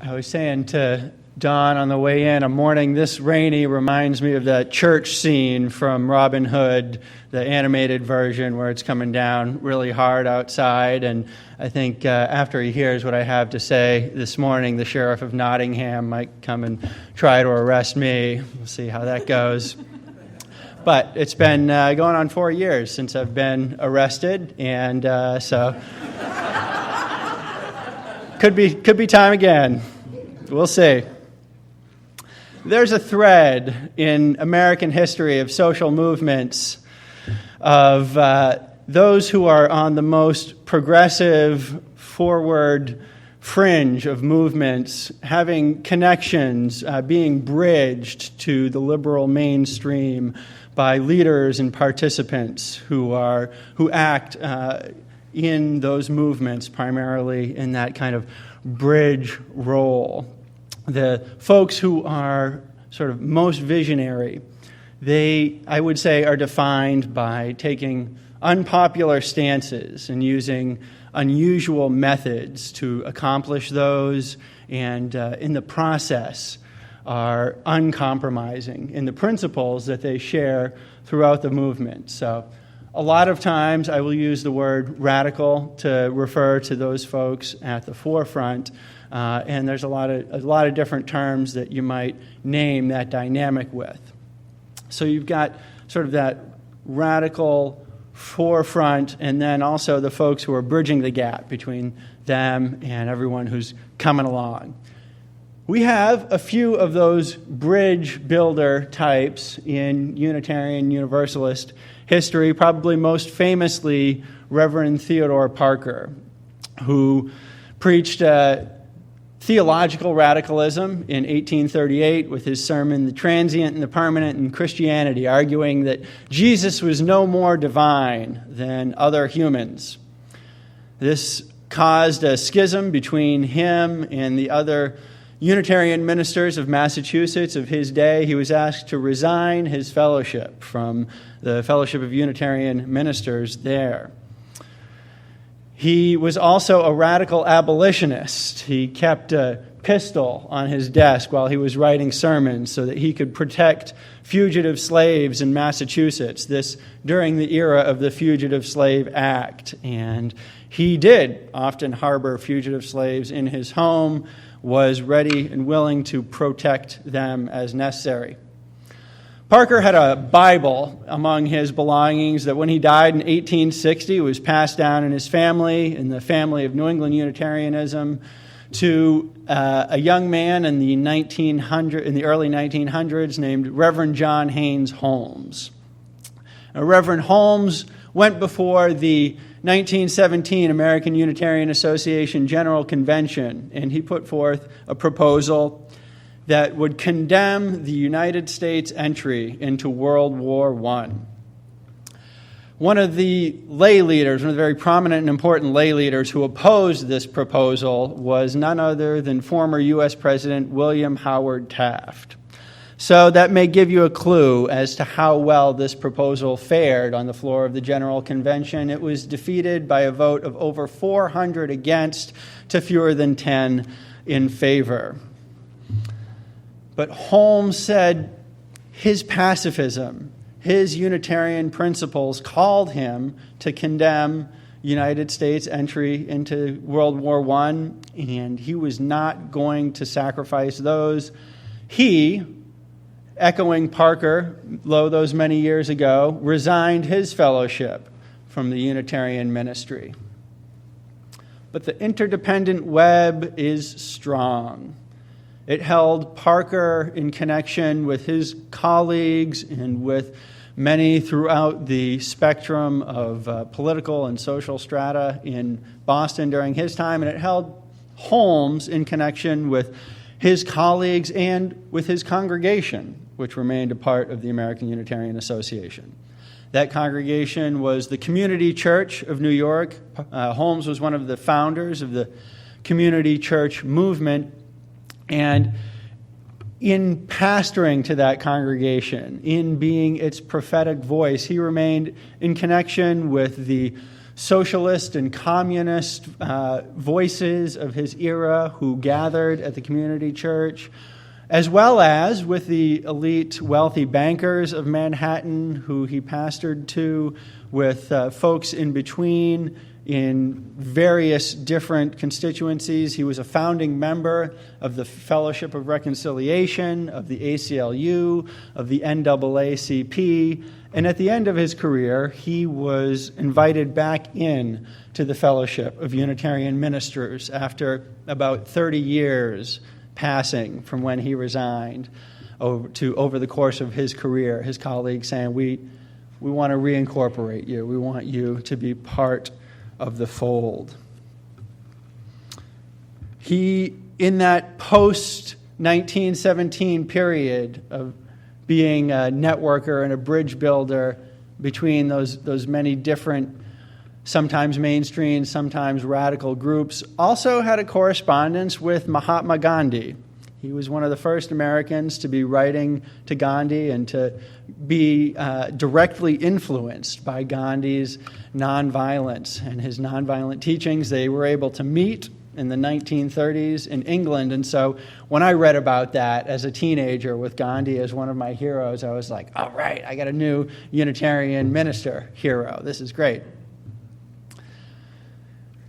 I was saying to Don on the way in, a morning this rainy reminds me of that church scene from Robin Hood, the animated version where it's coming down really hard outside. And I think after he hears what I have to say this morning, the sheriff of Nottingham might come and try to arrest me. We'll see how that goes. But it's been going on 4 years since I've been arrested, and so could be time again. We'll see. There's a thread in American history of social movements of those who are on the most progressive, forward fringe of movements, having connections, being bridged to the liberal mainstream by leaders and participants who act in those movements, primarily in that kind of bridge role. The folks who are sort of most visionary, they, I would say, are defined by taking unpopular stances and using unusual methods to accomplish those, and in the process are uncompromising in the principles that they share throughout the movement. So a lot of times I will use the word radical to refer to those folks at the forefront, and there's a lot of different terms that you might name that dynamic with. So you've got sort of that radical forefront, and then also the folks who are bridging the gap between them and everyone who's coming along. We have a few of those bridge builder types in Unitarian Universalist history, probably most famously Reverend Theodore Parker, who preached theological radicalism in 1838 with his sermon, The Transient and the Permanent in Christianity, arguing that Jesus was no more divine than other humans. This caused a schism between him and the other Unitarian ministers of Massachusetts of his day. He was asked to resign his fellowship from the Fellowship of Unitarian Ministers there. He was also a radical abolitionist. He kept a pistol on his desk while he was writing sermons so that he could protect fugitive slaves in Massachusetts, this during the era of the Fugitive Slave Act. And he did often harbor fugitive slaves in his home, was ready and willing to protect them as necessary. Parker had a Bible among his belongings that when he died in 1860 was passed down in his family, in the family of New England Unitarianism, to a young man in the early 1900s named Reverend John Haynes Holmes. Now, Reverend Holmes went before the 1917 American Unitarian Association General Convention, and he put forth a proposal that would condemn the United States entry into World War I. One of the lay leaders, one of the very prominent and important lay leaders who opposed this proposal was none other than former U.S. President William Howard Taft. So that may give you a clue as to how well this proposal fared on the floor of the General Convention. It was defeated by a vote of over 400 against to fewer than 10 in favor. But Holmes said his pacifism, his Unitarian principles called him to condemn United States entry into World War I, and he was not going to sacrifice those. He, echoing Parker, those many years ago, resigned his fellowship from the Unitarian ministry. But the interdependent web is strong. It held Parker in connection with his colleagues and with many throughout the spectrum of political and social strata in Boston during his time, and it held Holmes in connection with his colleagues and with his congregation, which remained a part of the American Unitarian Association. That congregation was the Community Church of New York. Holmes was one of the founders of the Community Church movement, and in pastoring to that congregation, in being its prophetic voice, he remained in connection with the socialist and communist voices of his era who gathered at the community church, as well as with the elite wealthy bankers of Manhattan who he pastored to, with folks in between in various different constituencies. He was a founding member of the Fellowship of Reconciliation, of the ACLU, of the NAACP, and at the end of his career, he was invited back in to the Fellowship of Unitarian Ministers after about 30 years passing from when he resigned over the course of his career. His colleagues saying, we want to reincorporate you. We want you to be part of the fold. He, in that post-1917 period of being a networker and a bridge builder between those many different, sometimes mainstream, sometimes radical groups, also had a correspondence with Mahatma Gandhi. He was one of the first Americans to be writing to Gandhi and to be directly influenced by Gandhi's nonviolence and his nonviolent teachings. They were able to meet in the 1930s in England. And so when I read about that as a teenager with Gandhi as one of my heroes, I was like, all right, I got a new Unitarian minister hero. This is great.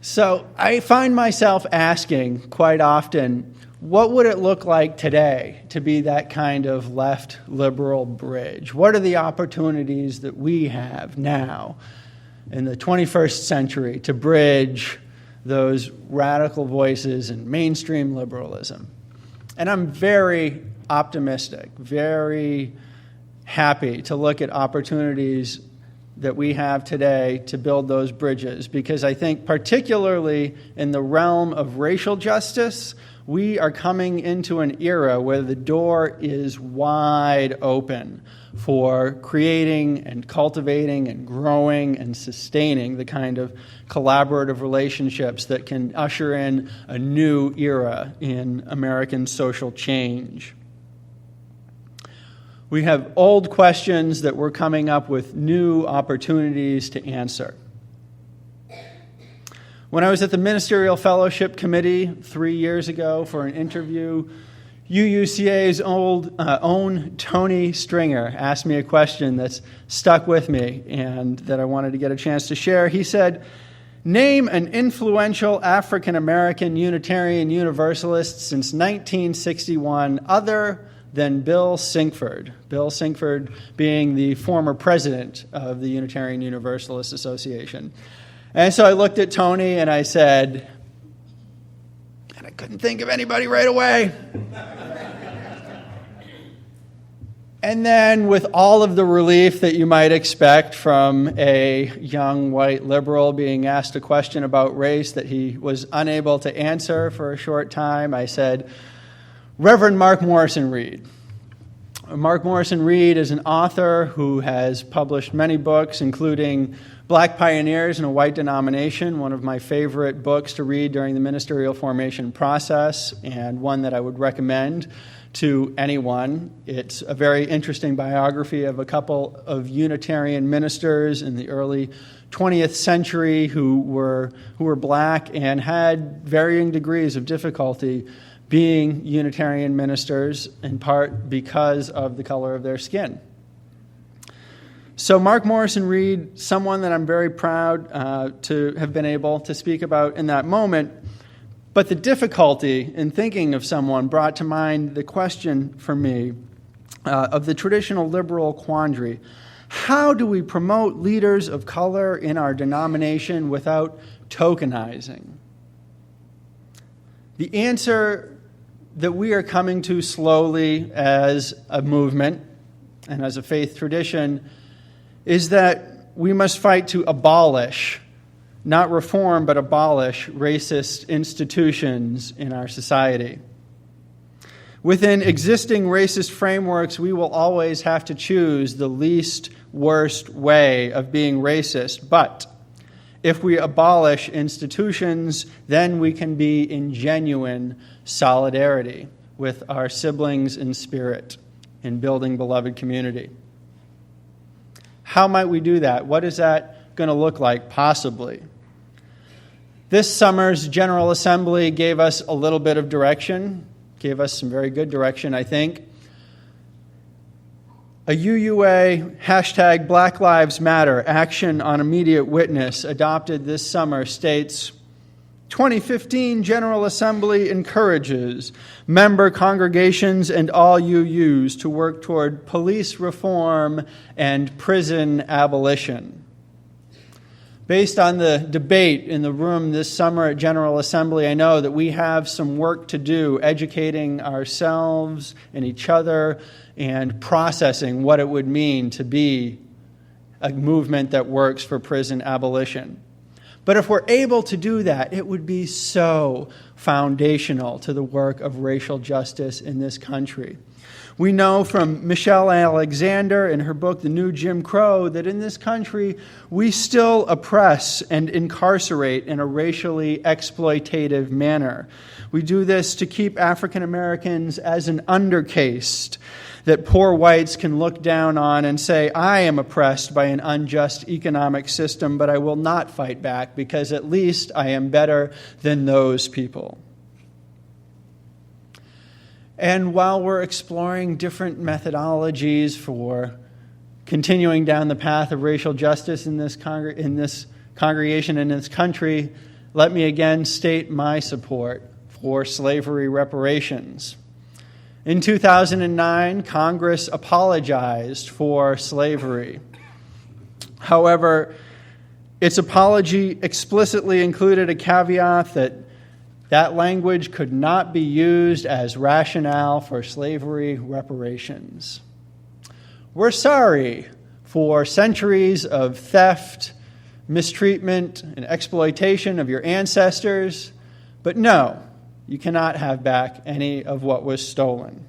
So I find myself asking quite often, what would it look like today to be that kind of left liberal bridge? What are the opportunities that we have now in the 21st century to bridge those radical voices and mainstream liberalism? And I'm very optimistic, very happy to look at opportunities that we have today to build those bridges, because I think particularly in the realm of racial justice, we are coming into an era where the door is wide open for creating and cultivating and growing and sustaining the kind of collaborative relationships that can usher in a new era in American social change. We have old questions that we're coming up with new opportunities to answer. When I was at the Ministerial Fellowship Committee 3 years ago for an interview, UUCA's own Tony Stringer asked me a question that's stuck with me and that I wanted to get a chance to share. He said, "Name an influential African-American Unitarian Universalist since 1961 other than Bill Sinkford." Bill Sinkford being the former president of the Unitarian Universalist Association. And so I looked at Tony and I said, and I couldn't think of anybody right away. And then with all of the relief that you might expect from a young white liberal being asked a question about race that he was unable to answer for a short time, I said, Reverend Mark Morrison Reed. Mark Morrison Reed is an author who has published many books, including Black Pioneers in a White Denomination, one of my favorite books to read during the ministerial formation process, and one that I would recommend to anyone. It's a very interesting biography of a couple of Unitarian ministers in the early 20th century who were black and had varying degrees of difficulty being Unitarian ministers, in part because of the color of their skin. So Mark Morrison Reed, someone that I'm very proud to have been able to speak about in that moment, but the difficulty in thinking of someone brought to mind the question for me of the traditional liberal quandary. How do we promote leaders of color in our denomination without tokenizing? The answer that we are coming to slowly as a movement and as a faith tradition is that we must fight to abolish, not reform, but abolish racist institutions in our society. Within existing racist frameworks, we will always have to choose the least worst way of being racist. But if we abolish institutions, then we can be in genuine solidarity with our siblings in spirit in building beloved community. How might we do that? What is that going to look like, possibly. This summer's General Assembly gave us a little bit of direction, gave us some very good direction, I think. A UUA hashtag Black Lives Matter action on immediate witness adopted this summer states, 2015 General Assembly encourages member congregations and all UUs to work toward police reform and prison abolition. Based on the debate in the room this summer at General Assembly, I know that we have some work to do educating ourselves and each other and processing what it would mean to be a movement that works for prison abolition. But if we're able to do that, it would be so foundational to the work of racial justice in this country. We know from Michelle Alexander in her book, The New Jim Crow, that in this country, we still oppress and incarcerate in a racially exploitative manner. We do this to keep African Americans as an undercaste that poor whites can look down on and say, I am oppressed by an unjust economic system, but I will not fight back because at least I am better than those people. And while we're exploring different methodologies for continuing down the path of racial justice in this congregation, in this country, let me again state my support for slavery reparations. In 2009, Congress apologized for slavery. However, its apology explicitly included a caveat that language could not be used as rationale for slavery reparations. We're sorry for centuries of theft, mistreatment, and exploitation of your ancestors, but no, you cannot have back any of what was stolen.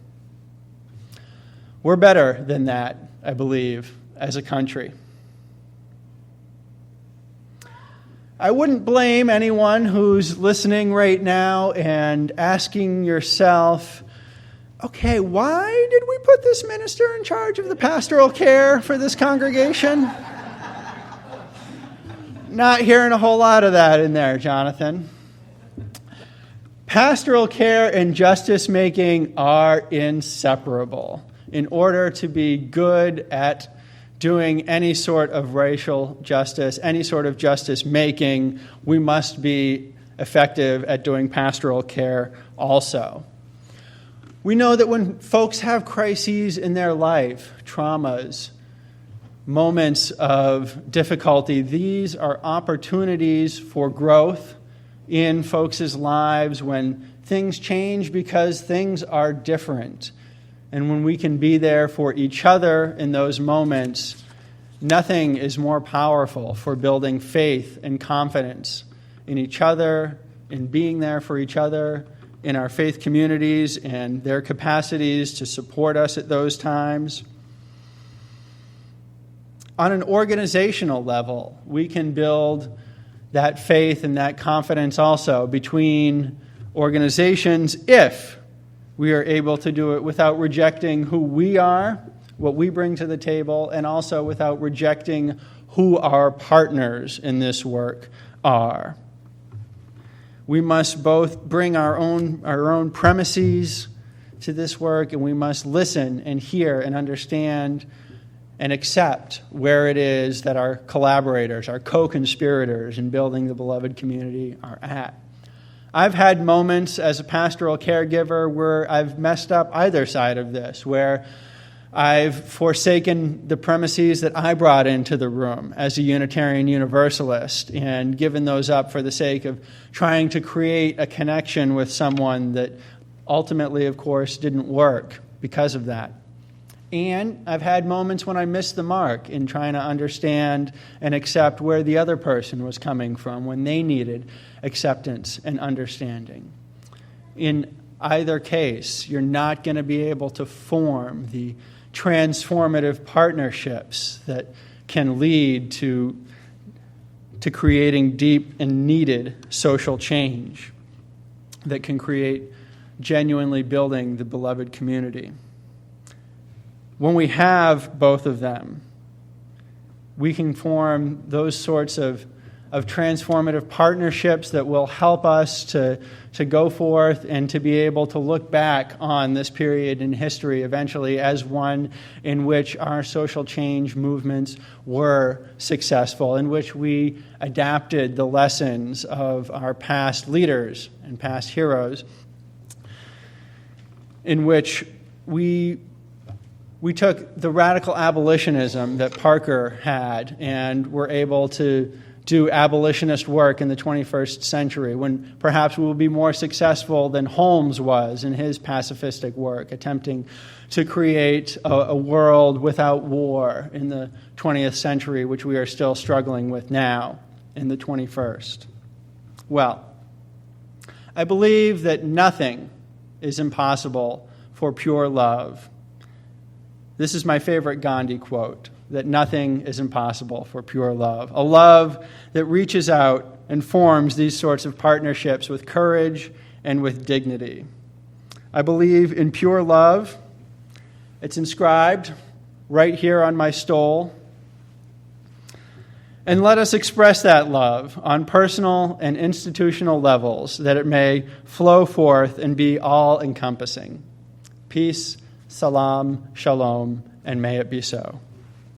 We're better than that, I believe, as a country. I wouldn't blame anyone who's listening right now and asking yourself, okay, why did we put this minister in charge of the pastoral care for this congregation? Not hearing a whole lot of that in there, Jonathan. Pastoral care and justice making are inseparable. In order to be good at doing any sort of racial justice, any sort of justice making, we must be effective at doing pastoral care also. We know that when folks have crises in their life, traumas, moments of difficulty, these are opportunities for growth in folks' lives when things change because things are different. And when we can be there for each other in those moments, nothing is more powerful for building faith and confidence in each other, in being there for each other, in our faith communities and their capacities to support us at those times. On an organizational level, we can build that faith and that confidence also between organizations if we are able to do it without rejecting who we are, what we bring to the table, and also without rejecting who our partners in this work are. We must both bring our own premises to this work, and we must listen and hear and understand and accept where it is that our collaborators, our co-conspirators in building the beloved community are at. I've had moments as a pastoral caregiver where I've messed up either side of this, where I've forsaken the premises that I brought into the room as a Unitarian Universalist and given those up for the sake of trying to create a connection with someone that ultimately, of course, didn't work because of that. And I've had moments when I missed the mark in trying to understand and accept where the other person was coming from when they needed acceptance and understanding. In either case, you're not going to be able to form the transformative partnerships that can lead to creating deep and needed social change that can create genuinely building the beloved community. When we have both of them, we can form those sorts of transformative partnerships that will help us to go forth and to be able to look back on this period in history eventually as one in which our social change movements were successful, in which we adapted the lessons of our past leaders and past heroes, in which we took the radical abolitionism that Parker had and were able to do abolitionist work in the 21st century, when perhaps we will be more successful than Holmes was in his pacifistic work, attempting to create a world without war in the 20th century, which we are still struggling with now in the 21st. Well, I believe that nothing is impossible for pure love. This is my favorite Gandhi quote, that nothing is impossible for pure love. A love that reaches out and forms these sorts of partnerships with courage and with dignity. I believe in pure love. It's inscribed right here on my stole. And let us express that love on personal and institutional levels, that it may flow forth and be all-encompassing. Peace, salam, shalom, and may it be so.